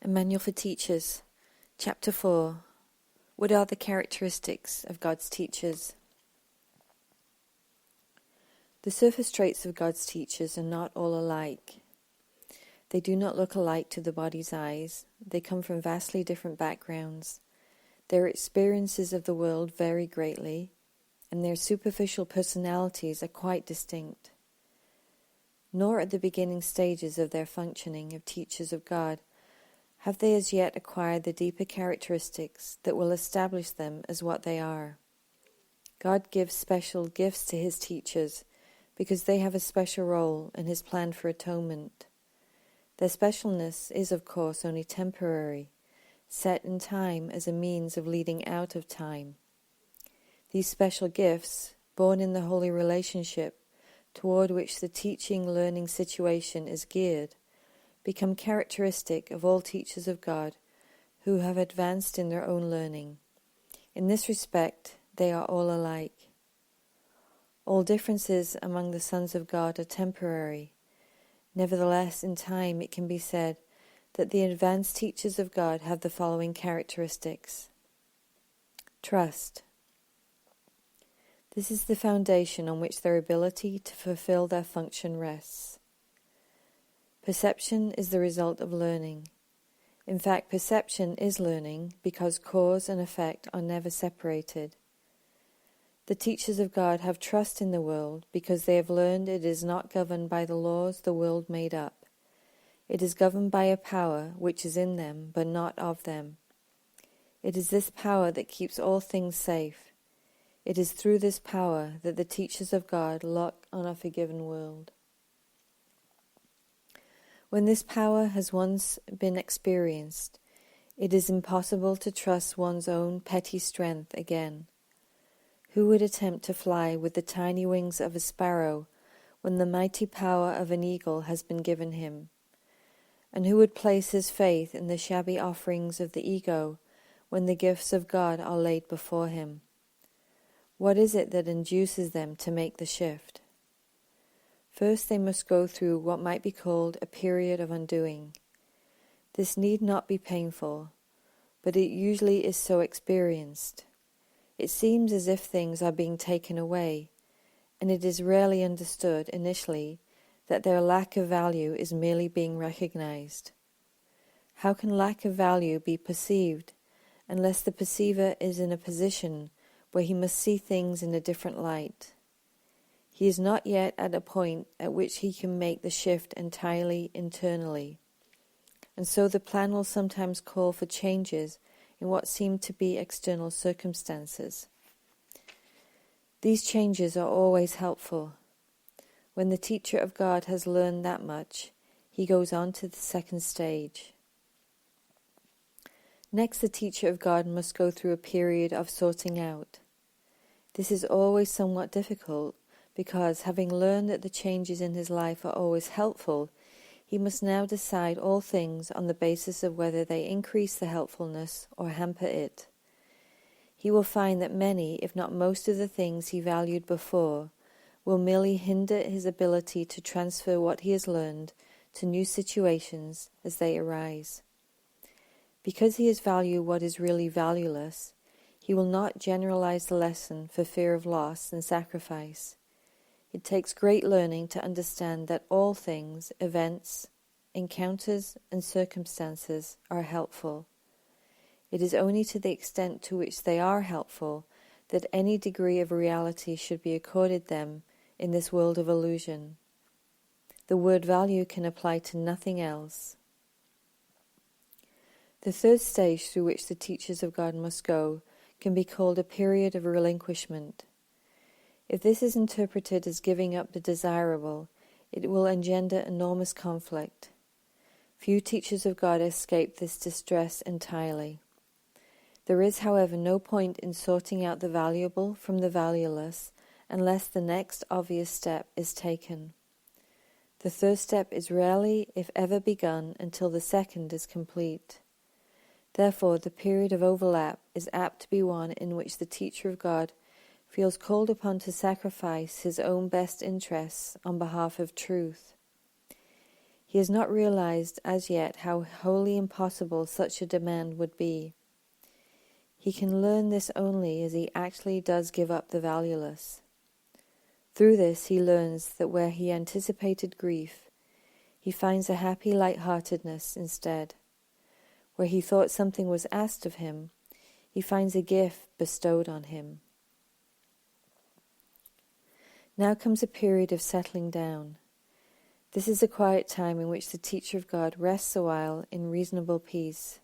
A Manual for Teachers, Chapter 4. What are the characteristics of God's teachers? The surface traits of God's teachers are not all alike. They do not look alike to the body's eyes. They come from vastly different backgrounds. Their experiences of the world vary greatly, and their superficial personalities are quite distinct. Nor at the beginning stages of their functioning of teachers of God have they as yet acquired the deeper characteristics that will establish them as what they are. God gives special gifts to his teachers because they have a special role in his plan for atonement. Their specialness is, of course, only temporary, set in time as a means of leading out of time. These special gifts, born in the holy relationship toward which the teaching-learning situation is geared, become characteristic of all teachers of God who have advanced in their own learning. In this respect, they are all alike. All differences among the sons of God are temporary. Nevertheless, in time it can be said that the advanced teachers of God have the following characteristics. Trust. This is the foundation on which their ability to fulfill their function rests. Perception is the result of learning. In fact, perception is learning because cause and effect are never separated. The teachers of God have trust in the world because they have learned it is not governed by the laws the world made up. It is governed by a power which is in them but not of them. It is this power that keeps all things safe. It is through this power that the teachers of God look on a forgiven world. When this power has once been experienced, it is impossible to trust one's own petty strength again. Who would attempt to fly with the tiny wings of a sparrow when the mighty power of an eagle has been given him? And who would place his faith in the shabby offerings of the ego when the gifts of God are laid before him? What is it that induces them to make the shift? First, they must go through what might be called a period of undoing. This need not be painful, but it usually is so experienced. It seems as if things are being taken away, and it is rarely understood initially that their lack of value is merely being recognized. How can lack of value be perceived unless the perceiver is in a position where he must see things in a different light? He is not yet at a point at which he can make the shift entirely internally, and so the plan will sometimes call for changes in what seem to be external circumstances. These changes are always helpful. When the teacher of God has learned that much, he goes on to the second stage. Next, the teacher of God must go through a period of sorting out. This is always somewhat difficult, because, having learned that the changes in his life are always helpful, he must now decide all things on the basis of whether they increase the helpfulness or hamper it. He will find that many, if not most of the things he valued before, will merely hinder his ability to transfer what he has learned to new situations as they arise. Because he has valued what is really valueless, he will not generalize the lesson for fear of loss and sacrifice. It takes great learning to understand that all things, events, encounters, and circumstances are helpful. It is only to the extent to which they are helpful that any degree of reality should be accorded them in this world of illusion. The word value can apply to nothing else. The third stage through which the teachers of God must go can be called a period of relinquishment. If this is interpreted as giving up the desirable, it will engender enormous conflict. Few teachers of God escape this distress entirely. There is, however, no point in sorting out the valuable from the valueless unless the next obvious step is taken. The third step is rarely, if ever, begun until the second is complete. Therefore, the period of overlap is apt to be one in which the teacher of God feels called upon to sacrifice his own best interests on behalf of truth. He has not realized as yet how wholly impossible such a demand would be. He can learn this only as he actually does give up the valueless. Through this he learns that where he anticipated grief, he finds a happy light-heartedness instead. Where he thought something was asked of him, he finds a gift bestowed on him. Now comes a period of settling down. This is a quiet time in which the teacher of God rests a while in reasonable peace.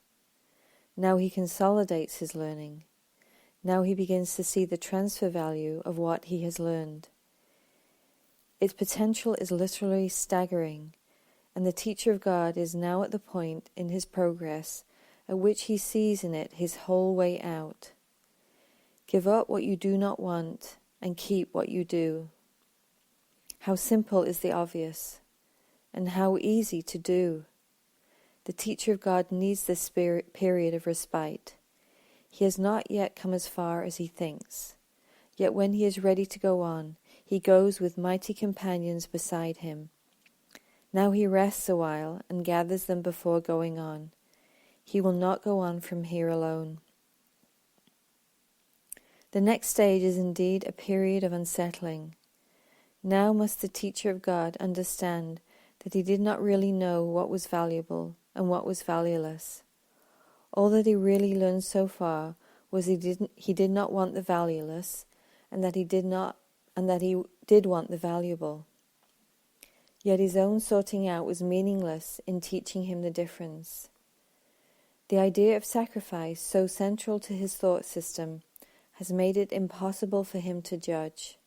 Now he consolidates his learning. Now he begins to see the transfer value of what he has learned. Its potential is literally staggering, and the teacher of God is now at the point in his progress at which he sees in it his whole way out. Give up what you do not want and keep what you do. How simple is the obvious, and how easy to do. The teacher of God needs this period of respite. He has not yet come as far as he thinks, yet when he is ready to go on, he goes with mighty companions beside him. Now he rests a while and gathers them before going on. He will not go on from here alone. The next stage is indeed a period of unsettling. Now must the teacher of God understand that he did not really know what was valuable and what was valueless. All that he really learned so far was he did not want the valueless, and that he did want the valuable. Yet his own sorting out was meaningless in teaching him the difference. The idea of sacrifice, so central to his thought system, has made it impossible for him to judge.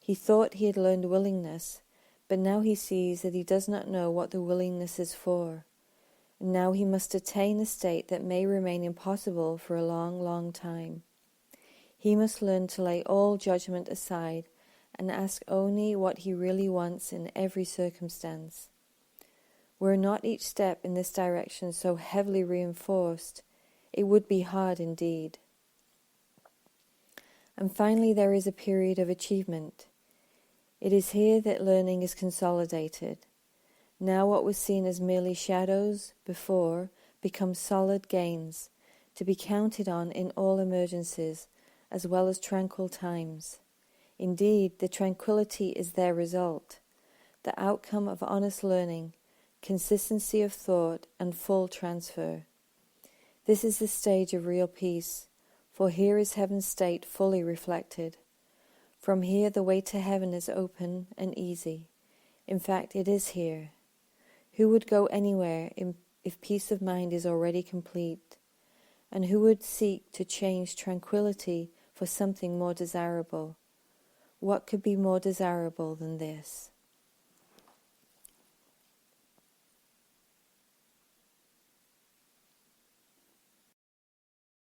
He thought he had learned willingness, but now he sees that he does not know what the willingness is for. And now he must attain a state that may remain impossible for a long, long time. He must learn to lay all judgment aside and ask only what he really wants in every circumstance. Were not each step in this direction so heavily reinforced, it would be hard indeed. And finally there is a period of achievement. It is here that learning is consolidated. Now what was seen as merely shadows before becomes solid gains, to be counted on in all emergencies, as well as tranquil times. Indeed, the tranquility is their result, the outcome of honest learning, consistency of thought, and full transfer. This is the stage of real peace, for here is heaven's state fully reflected. From here the way to heaven is open and easy. In fact, it is here. Who would go anywhere if peace of mind is already complete? And who would seek to change tranquility for something more desirable? What could be more desirable than this?